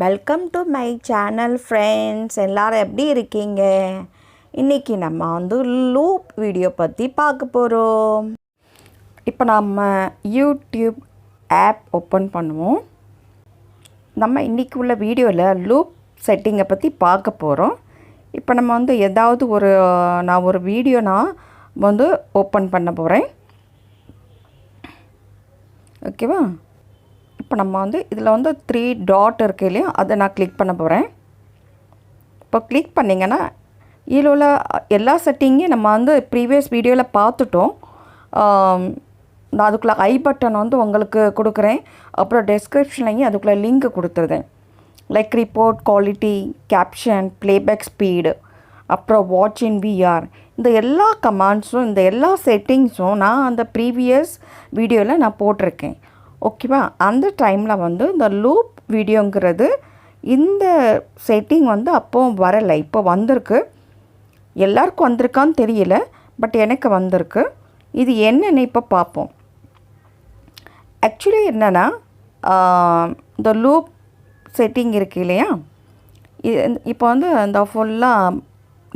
Welcome to my channel friends. எல்லோரும் எப்படி இருக்கீங்க? இன்றைக்கி நம்ம லூப் வீடியோ பற்றி பார்க்க போகிறோம். இப்போ நம்ம யூடியூப் ஆப் ஓப்பன் பண்ணுவோம். நம்ம இன்றைக்கி உள்ள வீடியோவில் லூப் செட்டிங்கை பற்றி பார்க்க போகிறோம். இப்போ நம்ம ஏதாவது நான் ஒரு வீடியோ ஓப்பன் பண்ண போகிறேன். ஓகேவா? இப்போ நம்ம இதில் 3 டாட் இருக்கு இல்லையா, அதை நான் கிளிக் பண்ண போகிறேன். இப்போ கிளிக் பண்ணிங்கன்னா இதில் உள்ள எல்லா செட்டிங்கையும் நம்ம ப்ரீவியஸ் வீடியோவில் பார்த்துட்டோம். நான் அதுக்குள்ளே ஐ பட்டன் உங்களுக்கு கொடுக்குறேன். அப்புறம் டெஸ்கிரிப்ஷன்லையும் அதுக்குள்ளே லிங்க் கொடுத்துருதேன். Like report, quality, caption, playback speed, அப்புறம் வாட்ச் இன் விஆர், இந்த எல்லா கமாண்ட்ஸும் இந்த எல்லா செட்டிங்ஸும் நான் அந்த ப்ரீவியஸ் வீடியோவில் நான் போட்டிருக்கேன். ஓகேவா? அந்த டைமில் இந்த லூப் வீடியோங்கிறது இந்த செட்டிங் அப்போ வரலை, இப்போ வந்திருக்கு. எல்லாருக்கும் வந்திருக்கான்னு தெரியல, பட் எனக்கு வந்திருக்கு. இது என்னென்னு இப்போ பார்ப்போம். ஆக்சுவலி என்னென்னா, இந்த லூப் செட்டிங் இருக்குது இல்லையா, இப்போ இந்த ஃபுல்லாக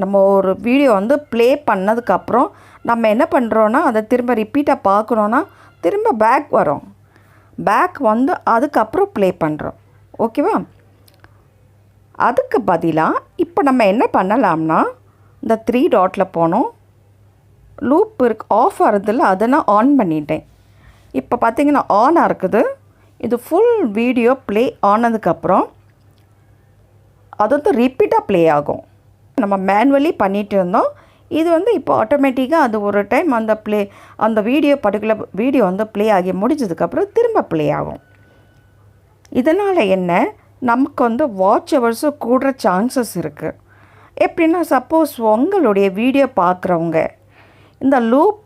நம்ம ஒரு வீடியோ ப்ளே பண்ணதுக்கப்புறம் நம்ம என்ன பண்ணுறோன்னா, அதை திரும்ப ரிப்பீட்டாக பார்க்குறோன்னா திரும்ப பேக் வரும். பேக் அதுக்கப்புறம் ப்ளே பண்ணுறோம். ஓகேவா? அதுக்கு பதிலாக இப்போ நம்ம என்ன பண்ணலாம்னா, இந்த 3 டாட்டில் போனோம். லூப் ஆஃப் ஆகிறதில்ல, அதை நான் ஆன் பண்ணிட்டேன். இப்போ பார்த்திங்கன்னா ஆனாக இருக்குது. இது ஃபுல் வீடியோ ப்ளே ஆனதுக்கப்புறம் அது ரிப்பீட்டாக ப்ளே ஆகும். நம்ம மேனுவலி பண்ணிகிட்டு இருந்தோம். இது இப்போ ஆட்டோமேட்டிக்காக அது ஒரு டைம் அந்த பர்டிகுலர் வீடியோ ப்ளே ஆகி முடிஞ்சதுக்கப்புறம் திரும்ப ப்ளே ஆகும். இதனால் என்ன, நமக்கு வாட்ச் ஹவர்ஸு கூடுற சான்சஸ் இருக்குது. எப்படின்னா, சப்போஸ் உங்களுடைய வீடியோ பார்க்குறவங்க இந்த லூப்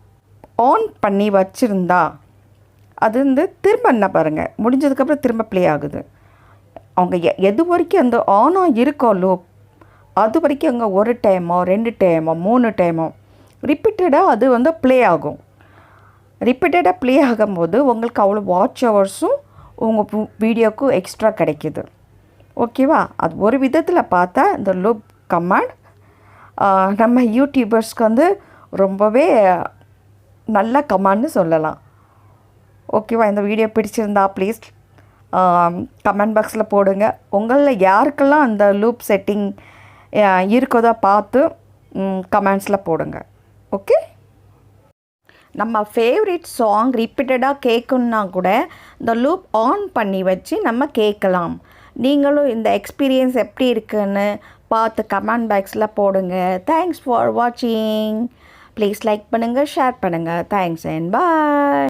ஆன் பண்ணி வச்சுருந்தா அது திரும்ப என்ன பாருங்கள், முடிஞ்சதுக்கப்புறம் திரும்ப ப்ளே ஆகுது. அவங்க எது வரைக்கும் அந்த ஆனாக இருக்கோ லூப், அது வரைக்கும் அங்கே 1 டைமோ 2 டைமோ 3 டைமோ ரிப்பீட்டடாக அது ப்ளே ஆகும். ரிப்பீட்டடாக ப்ளே ஆகும்போது உங்களுக்கு அவ்வளோ வாட்ச் ஹவர்ஸும் உங்கள் வீடியோக்கும் எக்ஸ்ட்ரா கிடைக்கிது. ஓகேவா? அது ஒரு விதத்தில் பார்த்தா இந்த லூப் கமாண்ட் நம்ம யூடியூபர்ஸ்க்கு ரொம்பவே நல்ல கமாண்ட்னு சொல்லலாம். ஓகேவா? இந்த வீடியோ பிடிச்சிருந்தா ப்ளீஸ் கமெண்ட் பாக்ஸில் போடுங்க. உங்களில் யாருக்கெல்லாம் அந்த லூப் செட்டிங் இருக்கதோ பார்த்து கமெண்ட்ஸில் போடுங்க. ஓகே? நம்ம ஃபேவரட் சாங் ரிப்பீட்டடாக கேட்கணுன்னா கூட இந்த லூப் ஆன் பண்ணி வச்சு நம்ம கேட்கலாம். நீங்களும் இந்த எக்ஸ்பீரியன்ஸ் எப்படி இருக்குன்னு பார்த்து கமெண்ட் பாக்ஸில் போடுங்க. தேங்க்ஸ் ஃபார் வாட்சிங். ப்ளீஸ் லைக் பண்ணுங்கள், ஷேர் பண்ணுங்கள். Thanks and bye.